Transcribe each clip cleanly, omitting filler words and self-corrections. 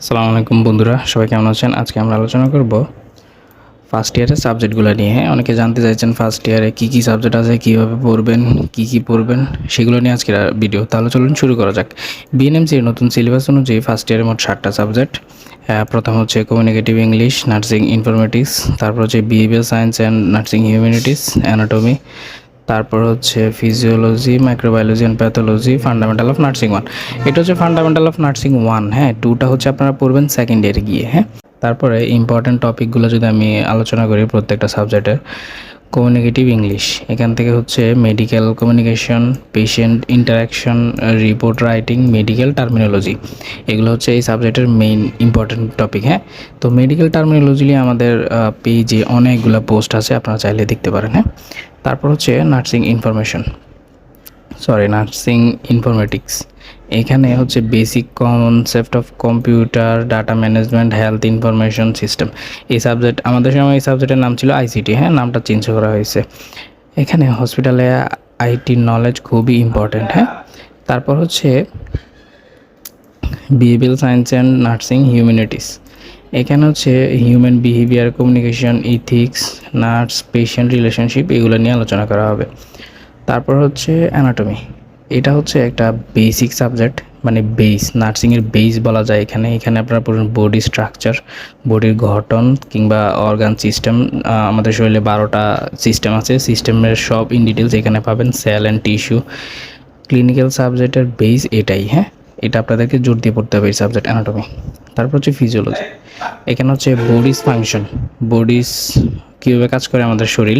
আসসালামু আলাইকুম বন্ধুরা, সবাই কেমন আছেন? আজকে আমরা আলোচনা করব ফার্স্ট ইয়ারের সাবজেক্টগুলো নিয়ে। অনেকে জানতে চাইছেন ফার্স্ট ইয়ারে কী কী সাবজেক্ট আছে, কীভাবে পড়বেন, কী পড়বেন, সেগুলো নিয়ে আজকের ভিডিও। তাহলে চলুন শুরু করা যাক। বিএনএমসির নতুন সিলেবাস অনুযায়ী ফার্স্ট ইয়ারে মোট 7টা সাবজেক্ট। প্রথম হচ্ছে কমিউনিকেটিভ ইংলিশ, নার্সিং ইনফরমেটিক্স, তারপর হচ্ছে behaviour science and nursing humanities, anatomy, তারপর হচ্ছে physiology, microbiology and pathology, fundamental of nursing 1। এটা হচ্ছে ফান্ডামেন্টাল অফ নার্সিং 1। হ্যাঁ, 2টা হচ্ছে আপনারা পড়বেন সেকেন্ড ইয়ারে গিয়ে। হ্যাঁ, তারপরে ইম্পর্ট্যান্ট টপিকগুলো যদি আমি আলোচনা করি প্রত্যেকটা সাবজেক্টের। কমিউনিকেটিভ ইংলিশ, এখান থেকে হচ্ছে medical communication, patient interaction, report writing, medical terminology, এগুলো হচ্ছে এই সাবজেক্টের মেইন ইম্পর্ট্যান্ট টপিক। হ্যাঁ, তো মেডিকেল টার্মিনোলজি নিয়ে আমাদের পেজে অনেকগুলো পোস্ট আছে, আপনারা চাইলে দেখতে পারেন। হ্যাঁ, তারপর হচ্ছে নার্সিং ইনফরমেটিক্স। এখানে হচ্ছে basic concept of computer, data management, health information system. এই সাবজেক্ট, আমাদের সময় এই সাবজেক্টের নাম ছিল আইসিটি। হ্যাঁ, নামটা চেঞ্জ করা হয়েছে। এখানে হসপিটালে আইটি নলেজ খুবই ইম্পর্ট্যান্ট। হ্যাঁ, তারপর হচ্ছে behaviour science and nursing humanities. এখানে হচ্ছে human behaviour, communication, ethics, nurse patient relationship, এগুলো নিয়ে আলোচনা করা হবে। তারপর হচ্ছে অ্যানাটমি। এটা হচ্ছে একটা বেসিক সাবজেক্ট, মানে বেস, নার্সিংয়ের বেস বলা যায়। এখানে আপনারা পড়ুন বডি স্ট্রাকচার, বডির গঠন কিংবা অর্গান সিস্টেম। আমাদের শরীরে 12টা সিস্টেম আছে, সিস্টেমের সব ইন ডিটেলস এখানে পাবেন, সেল অ্যান্ড টিস্যু। ক্লিনিক্যাল সাবজেক্টের বেস এটাই। হ্যাঁ, এটা আপনাদেরকে জোর দিয়ে পড়তে হবে এই সাবজেক্ট, অ্যানাটমি। তারপর হচ্ছে ফিজিওলজি। এখানে হচ্ছে বডিস ফাংশন, বডিস কীভাবে কাজ করে আমাদের শরীর,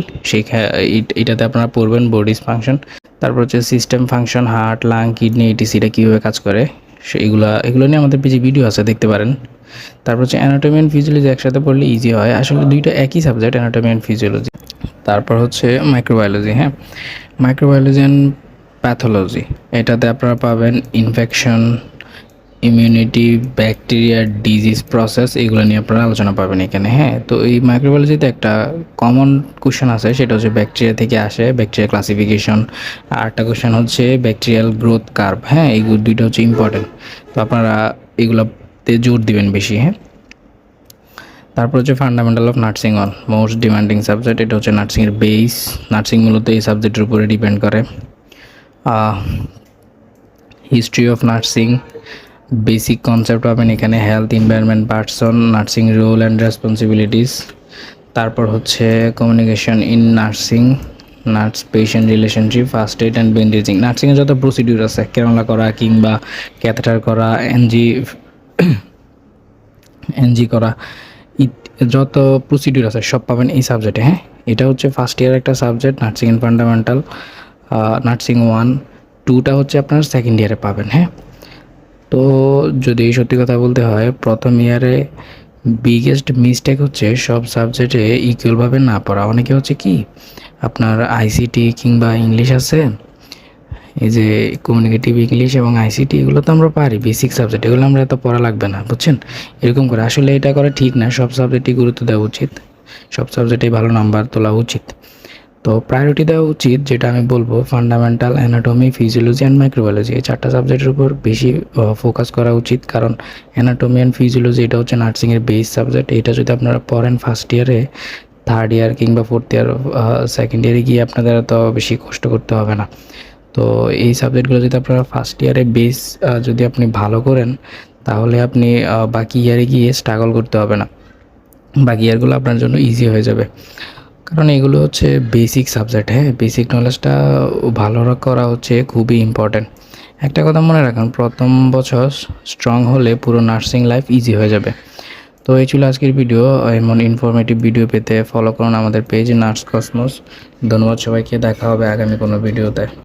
এটাতে আপনারা পড়বেন বডিস ফাংশন। তারপর হচ্ছে system function, heart, lung, kidney, etc, এটা কীভাবে কাজ করে এগুলো নিয়ে আমাদের পেজে ভিডিও আছে, দেখতে পারেন। তারপর হচ্ছে অ্যানাটমি অ্যান্ড ফিজিওলজি একসাথে পড়লে ইজি হয়, আসলে দুইটা একই সাবজেক্ট, অ্যানাটমি অ্যান্ড ফিজিওলজি। তারপর হচ্ছে মাইক্রোবায়োলজি। হ্যাঁ, মাইক্রোবায়োলজি অ্যান্ড প্যাথোলজি, এটাতে আপনারা পাবেন infection, immunity, bacteria, disease process, এগুলো নিয়ে আপনারা আলোচনা পাবেন এখানে। হ্যাঁ, তো এই মাইক্রোবায়োলজিতে একটা কমন কোশ্চেন আছে, সেটা হচ্ছে ব্যাকটেরিয়া থেকে আসে, ব্যাকটেরিয়া ক্লাসিফিকেশন। আর একটা কোশ্চেন হচ্ছে ব্যাকটেরিয়াল গ্রোথ কার্ভ। হ্যাঁ, এই দুইটা হচ্ছে ইম্পর্টেন্ট, তো আপনারা এগুলোতে জোর দিবেন বেশি। হ্যাঁ, তারপর হচ্ছে fundamental of nursing 1, most demanding subject. এটা হচ্ছে নার্সিংয়ের বেস, নার্সিং মূলত এই সাবজেক্টের উপরে ডিপেন্ড করে। History of nursing, basic concept পাবেন এখানে, health, environment, person, nursing role and responsibilities. তারপর হচ্ছে communication in nursing, nurse patient relationship, first aid and bandaging. নার্সিংয়ের যত প্রসিডিউর আছে, ক্যানোলা করা কিংবা ক্যাথেটার করা, এনজি করা, যত প্রসিডিউর আছে সব পাবেন এই সাবজেক্টে। হ্যাঁ, এটা হচ্ছে ফার্স্ট ইয়ার একটা subject, nursing and fundamental, nursing 1। 2টা হচ্ছে আপনার সেকেন্ড ইয়ারে পাবেন। হ্যাঁ, তো যদি সত্যি কথা বলতে হয়, প্রথম ইয়ারে বিগেস্ট মিস্টেক হচ্ছে সব সাবজেক্টে ইকুয়ালভাবে না পড়া। অনেকে হচ্ছে কি, আপনার আইসিটি কিংবা ইংলিশ আছে, এই যে কমিউনিকেটিভ ইংলিশ এবং আইসিটি, এগুলো তো আমরা পারি, বেসিক সাবজেক্ট, এগুলো আমরা এত পড়া লাগবে না, বুঝছেন? এরকম করে আসলে এটা করা ঠিক না, সব সাবজেক্টই গুরুত্ব দেওয়া উচিত, সব সাবজেক্টেই ভালো নাম্বার তোলা উচিত। তো প্রায়োরিটি দেওয়া উচিত, যেটা আমি বলবো, fundamental, anatomy, physiology and microbiology, এই 4টা সাবজেক্টের উপর বেশি ফোকাস করা উচিত। কারণ অ্যানাটমি অ্যান্ড ফিজিওলজি এটা হচ্ছে নার্সিংয়ের বেস সাবজেক্ট। এটা যদি আপনারা পড়েন ফার্স্ট ইয়ারে, থার্ড ইয়ার কিংবা ফোর্থ ইয়ার, সেকেন্ড ইয়ারে গিয়ে আপনাদের তো বেশি কষ্ট করতে হবে না। তো এই সাবজেক্টগুলো যদি আপনারা ফার্স্ট ইয়ারে বেস যদি আপনি ভালো করেন, তাহলে আপনি বাকি ইয়ারে গিয়ে স্ট্রাগল করতে হবে না, বাকি ইয়ারগুলো আপনার জন্য ইজি হয়ে যাবে। কারণ এগুলো হচ্ছে বেসিক সাবজেক্ট। হ্যাঁ, বেসিক নলেজটা ভালো করা হচ্ছে খুবই ইম্পর্ট্যান্ট। একটা কথা মনে রাখুন, প্রথম বছর স্ট্রং হলে পুরো নার্সিং লাইফ ইজি হয়ে যাবে। তো এই ছিল আজকের ভিডিও। এমন ইনফরমেটিভ ভিডিও পেতে ফলো করুন আমাদের পেজ নার্স কসমস। ধন্যবাদ সবাইকে, দেখা হবে আগামী কোনো ভিডিওতে।